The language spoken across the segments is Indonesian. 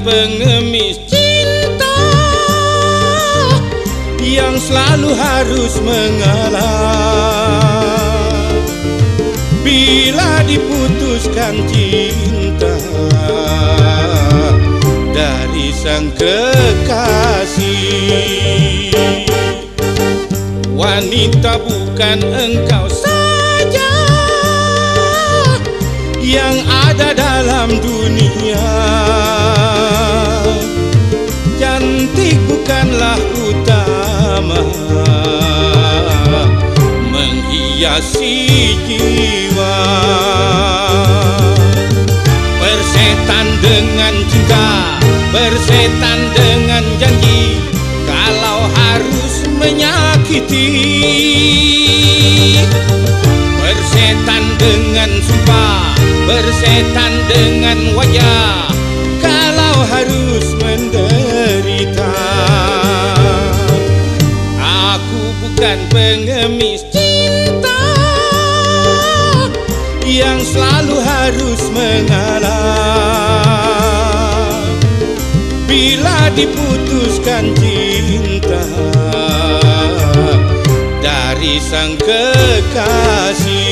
bukan pengemis cinta yang selalu harus mengalah. Bila diputuskan cinta dari sang kekasih, wanita bukan engkau saja yang ada dalam dunia. Cantik bukanlah utama menghiasi jiwa. Bersetan dengan cinta, bersetan dengan janji, kalau harus menyakiti. Bersetan dengan sumpah, bersetan dengan wajah, kalau harus menderita. Aku bukan pengemis cinta yang selalu harus mengalah. Bila diputuskan cinta dari sang kekasih.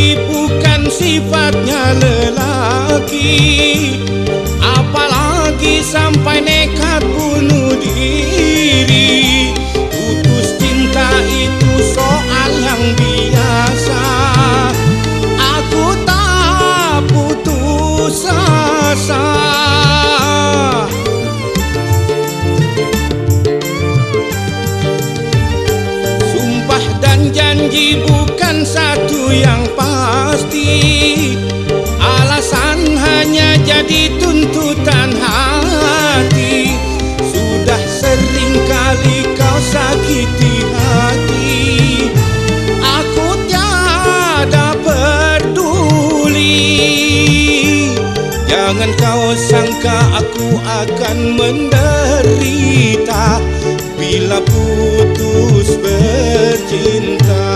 Bukan sifatnya lelaki, apalagi sampai nekat bunuh diri. Putus cinta itu soal yang biasa, aku tak putus asa. Sumpah dan janji bukan satu yang pasti, alasan hanya jadi tuntutan hati. Sudah sering kali kau sakiti hati, aku tiada peduli. Jangan kau sangka aku akan menderita bila putus bercinta.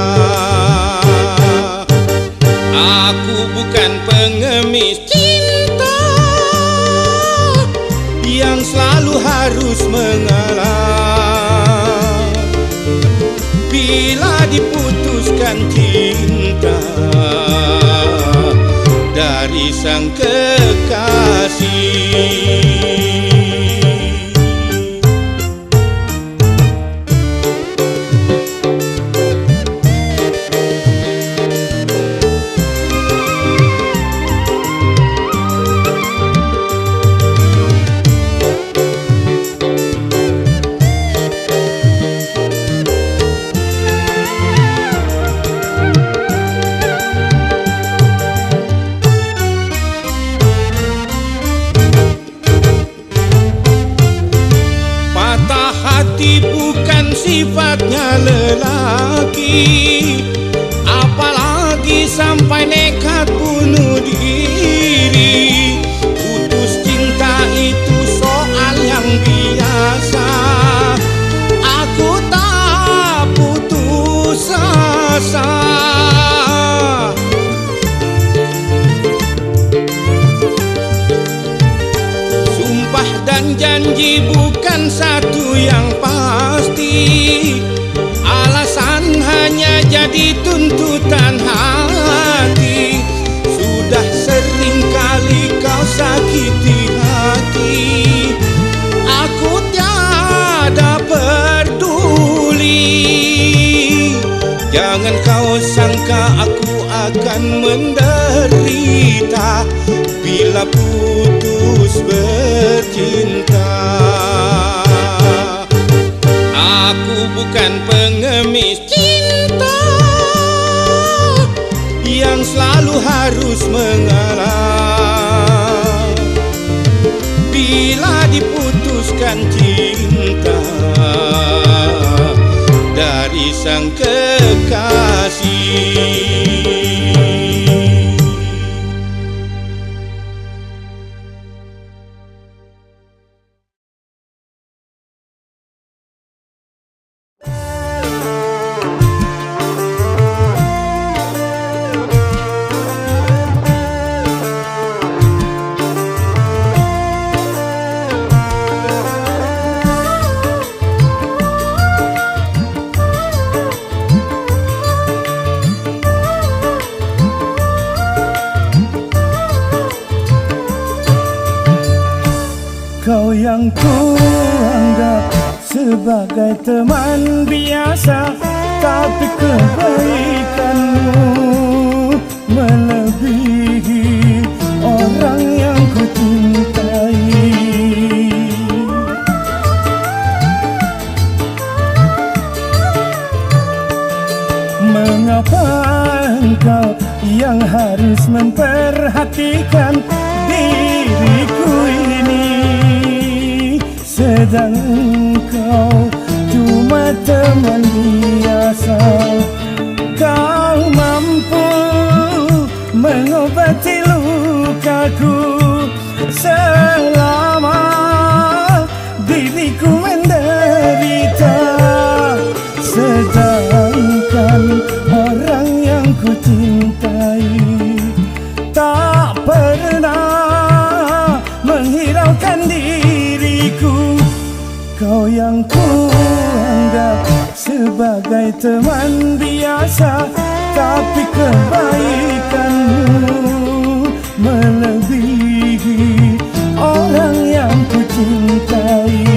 Aku bukan pengemis cinta yang selalu harus mengalah. Bila diputuskan cinta dari sang kekasih. Bukan sifatnya lelaki, apalagi sampai nekat bunuh diri. Putus cinta itu soal yang biasa, aku tak putus asa. Sumpah dan janji bukan satu yang pasti, alasan hanya jadi tuntutan hati. Sudah sering kali kau sakiti hati, aku tiada peduli. Jangan kau sangka aku akan menderita bila putus bercinta. Aku bukan pengemis cinta yang selalu harus mengalah. sang kekasih. Kau yang ku anggap sebagai teman biasa, tapi kebaikanmu melebihi orang yang ku cintai. Mengapa engkau yang harus memperhatikan diriku ini, sedang engkau cuma teman biasa? Kau mampu mengobati lukaku selama diriku menderita, sedangkan orang yang ku cintai tak pernah menghiraukan diriku. Kau yang ku anggap sebagai teman biasa, tapi kebaikanmu melebihi orang yang ku cintai.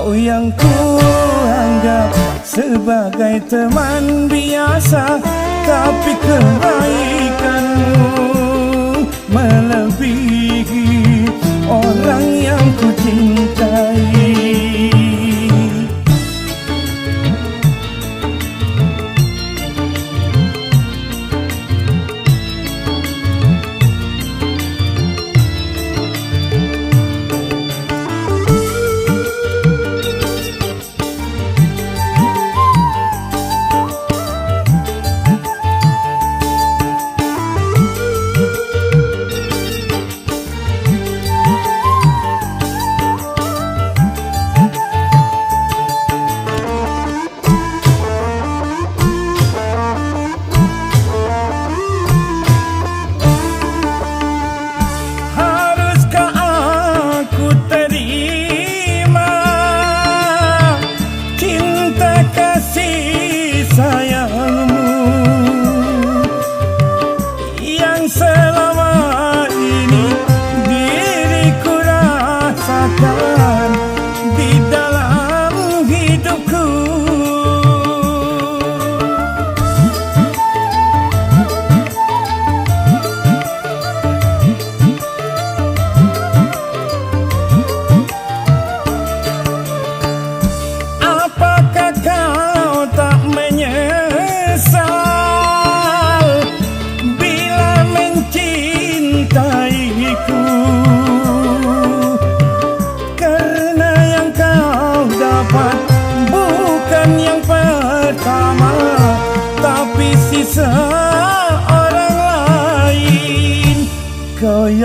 Yang ku anggap sebagai teman biasa, tapi kebaikanmu melebihi orang yang ku cintai.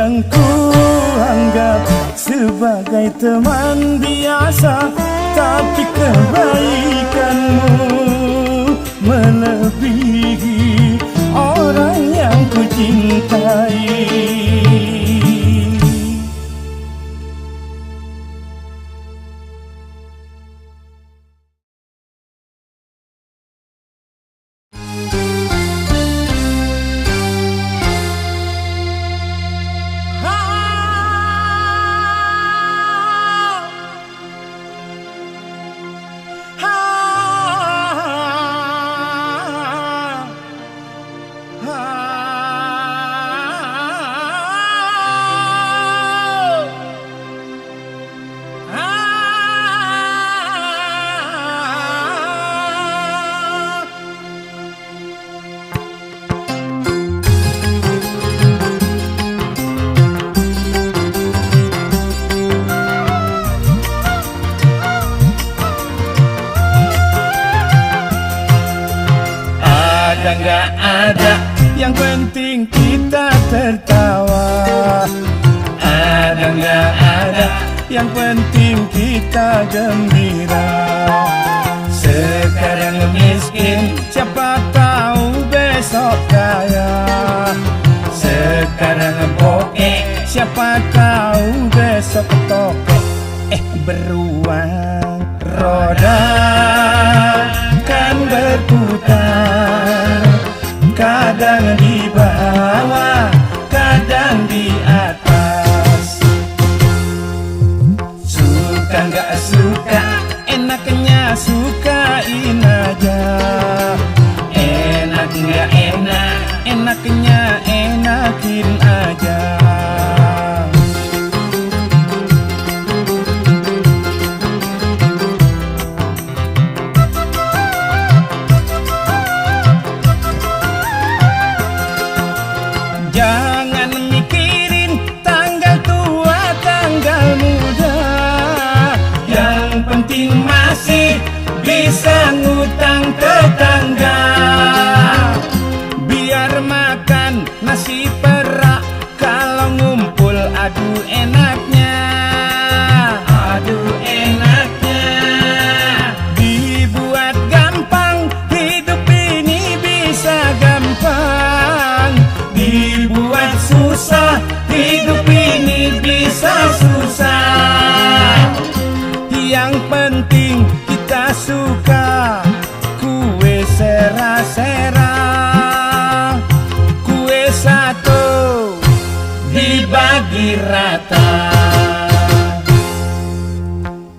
yang ku anggap sebagai teman biasa, tapi kebaikanmu melebihi orang yang ku cintai. Ada nggak ada, yang penting kita tertawa. Ada nggak ada, yang penting kita gembira. Sekarang miskin, siapa tahu besok kaya. Sekarang bokeh, siapa tahu besok tokek. Beruang roda kan berputar, kadang di bawah, kadang di atas. Suka nggak suka, enaknya sukain aja. Enak nggak enak, enaknya enakin aja. Jangan mikirin tanggal tua, tanggal muda. Yang penting masih bisa ngutang tetangga. Biar makan nasi perak, kalau ngumpul aduh enaknya. Aduh enaknya. Dibuat gampang, hidup ini bisa gampang. Dibuat susah, hidup ini bisa susah. Yang penting kita suka kue sera-sera. Kue satu dibagi rata.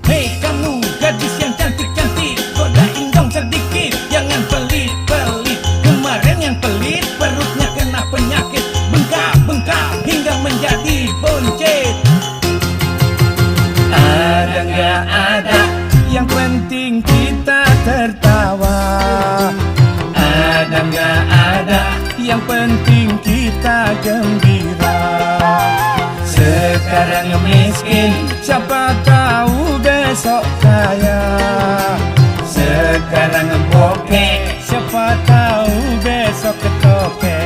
Hei kamu gadis yang cantik-cantik, godain dong sedikit, jangan pelit-pelit. Kemarin yang pelit perutnya kena penyakit, bengkak-bengkak hingga menjadi boncet. Ada nggak ada, yang penting kita tertawa. Ada nggak ada, yang penting kita gembira. Sekarang miskin, siapa tahu besok kaya. Sekarang bokeh, siapa tahu besok ketokek.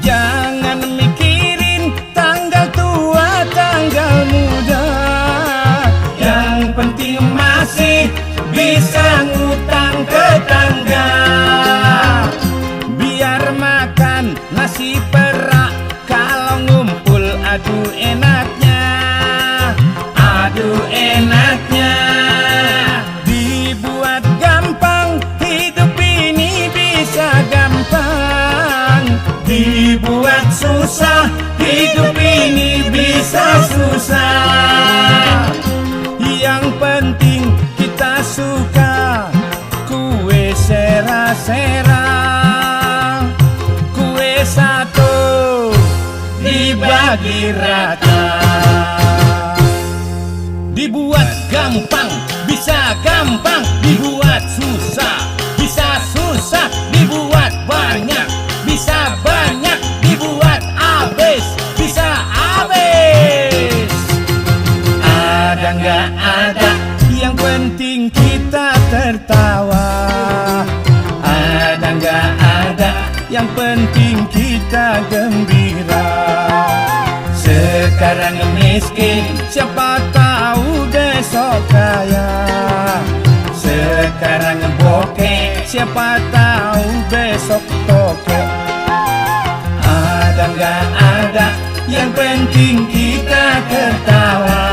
Jangan mikirin tanggal tua, tanggal muda. Yang penting masih bisa ngutang tetangga. Biar makan nasi perak, kalau ngumpul aduh enaknya. Aduh enaknya. Dibuat gampang, hidup ini bisa gampang. Dibuat susah, hidup ini bisa susah. Yang penting kita suka kue sera-sera. Kue satu dibagi rata. Dibuat gampang, bisa gampang. Dibuat susah, bisa susah. Dibuat banyak, bisa banyak. Dibuat habis, bisa habis. miskin, siapa tahu besok kaya. Sekarang bokeh, siapa tahu besok tokek. Ada nggak ada, yang penting kita ketawa.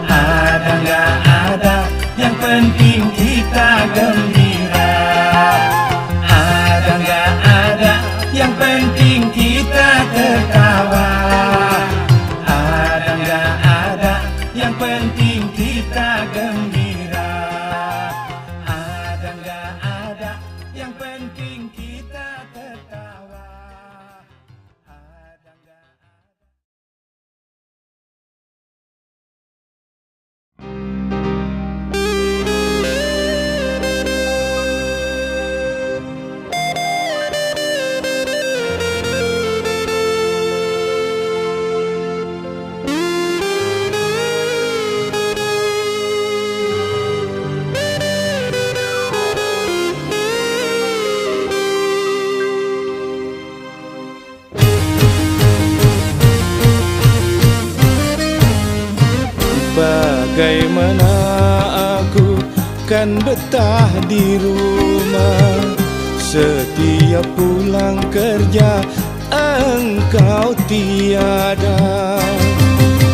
Ada nggak ada, yang penting kita gembira. Ada nggak ada, yang penting kita ketawa. Ada nggak ada, yang penting kita gembira. Ada nggak ada, yang penting kita ketawa. Ada nggak ada. Bagaimana aku kan betah di rumah. Setiap pulang kerja engkau tiada.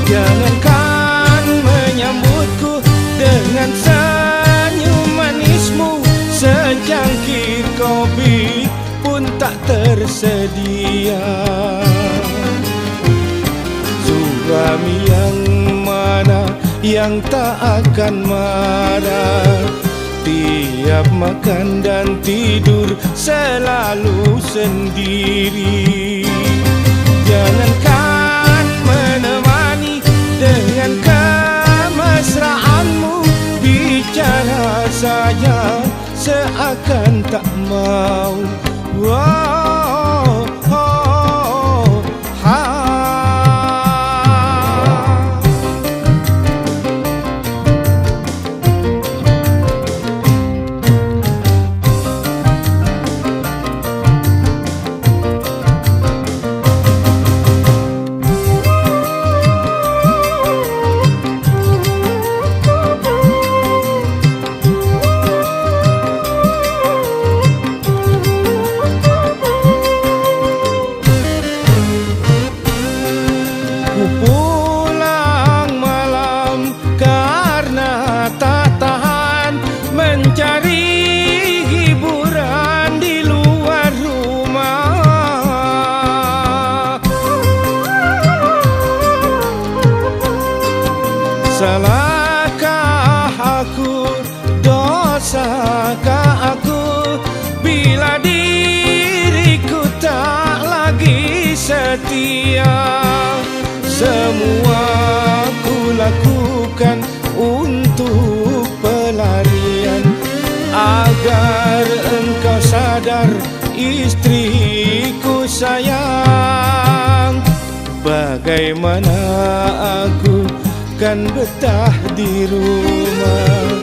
Jangankan menyambutku dengan senyum manismu, secangkir kopi pun tak tersedia. Suami yang mana yang tak akan marah, tiap makan dan tidur selalu sendiri. Jangankan menemani dengan kemesraanmu, bicara saja seakan tak mau. Wow, oh, ha. Pulang malam karena tak tahan mencari hiburan di luar rumah. Salahkah aku, dosakah aku bila diriku tak lagi setia? Semua ku lakukan untuk pelarian, agar engkau sadar istriku sayang. Bagaimana aku kan betah di rumah,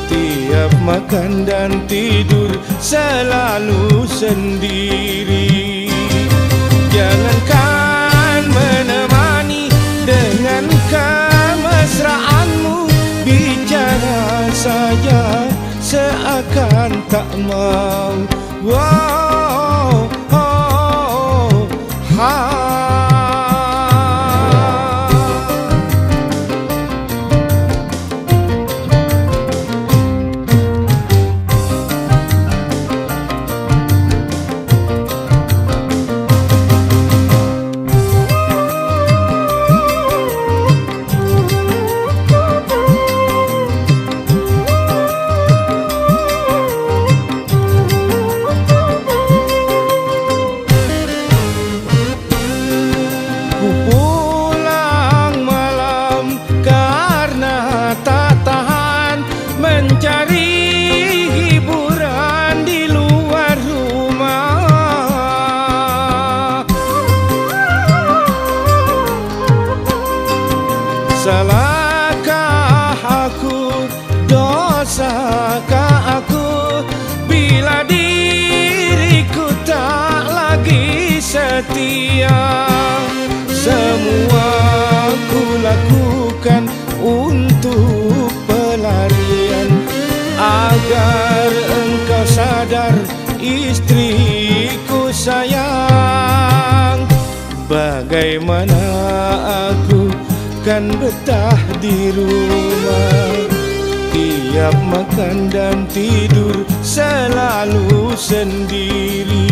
tiap makan dan tidur selalu sendiri. Jangankan menemani dengan kemesraanmu, bicara saja seakan tak mau. Wow, oh, ha. istriku sayang. Bagaimana aku kan betah di rumah, tiap makan dan tidur selalu sendiri.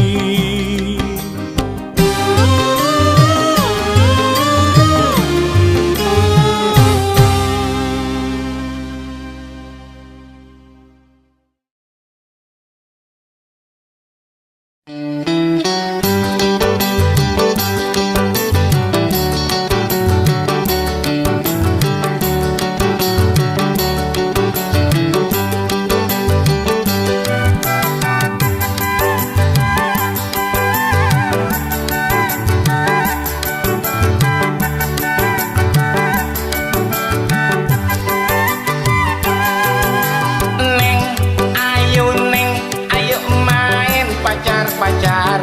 Neng, ayo main pacar-pacar.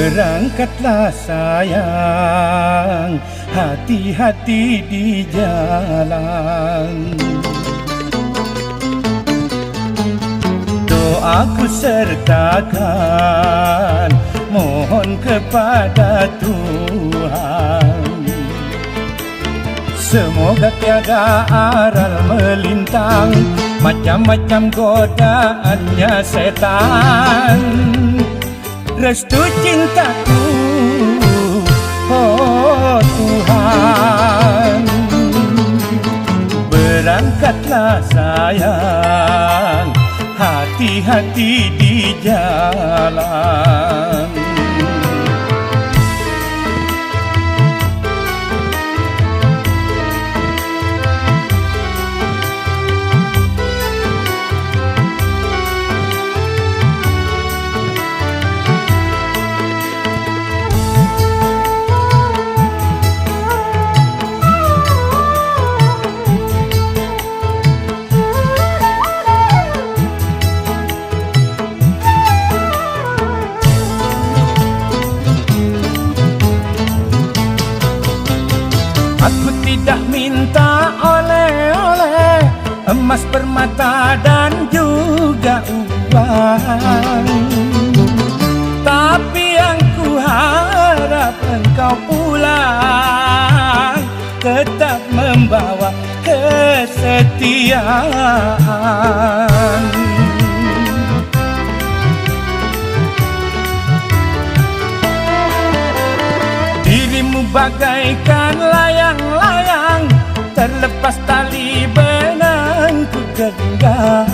Berangkatlah sayang, hati-hati di jalan. Doaku sertakan, mohon kepada Tuhan, semoga tiada aral melintang, macam-macam godaannya setan. Restu cintaku, oh Tuhan. Berangkatlah sayang, hati-hati di jalan. Aku tidak minta oleh-oleh, emas, permata dan juga uang, tapi yang ku harap engkau pulang tetap membawa kesetiaan. Dirimu bagaikan layang-layang, terlepas tali benangku genggam.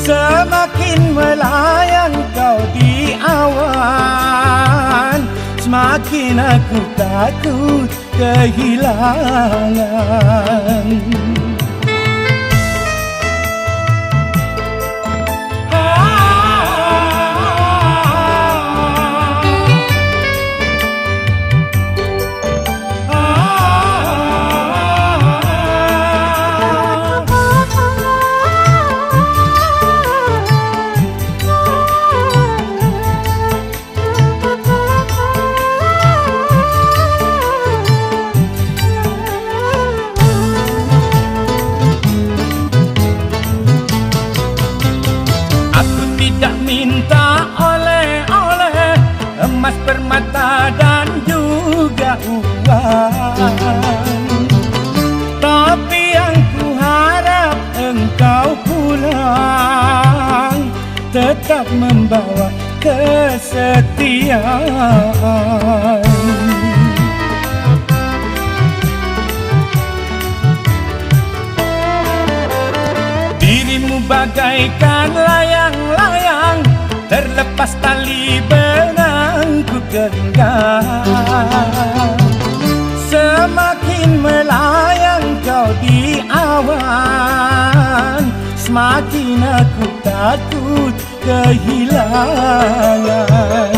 Semakin melayang kau di awan, semakin aku takut kehilangan. Tidak minta oleh-oleh, emas, permata dan juga uang, tapi yang ku harap engkau pulang tetap membawa kesetiaan. Dirimu bagaikan layang-layang, terlepas tali benangku genggam. Semakin melayang kau di awan, semakin aku takut kehilangan.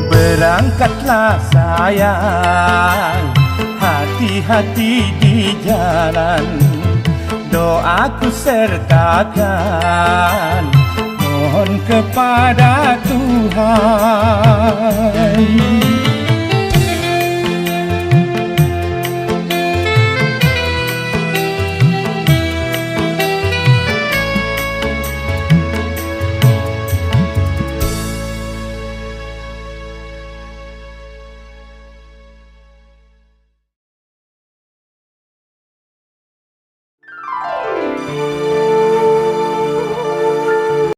Berangkatlah sayang, hati-hati di jalan. Doaku sertakan, mohon kepada Tuhan.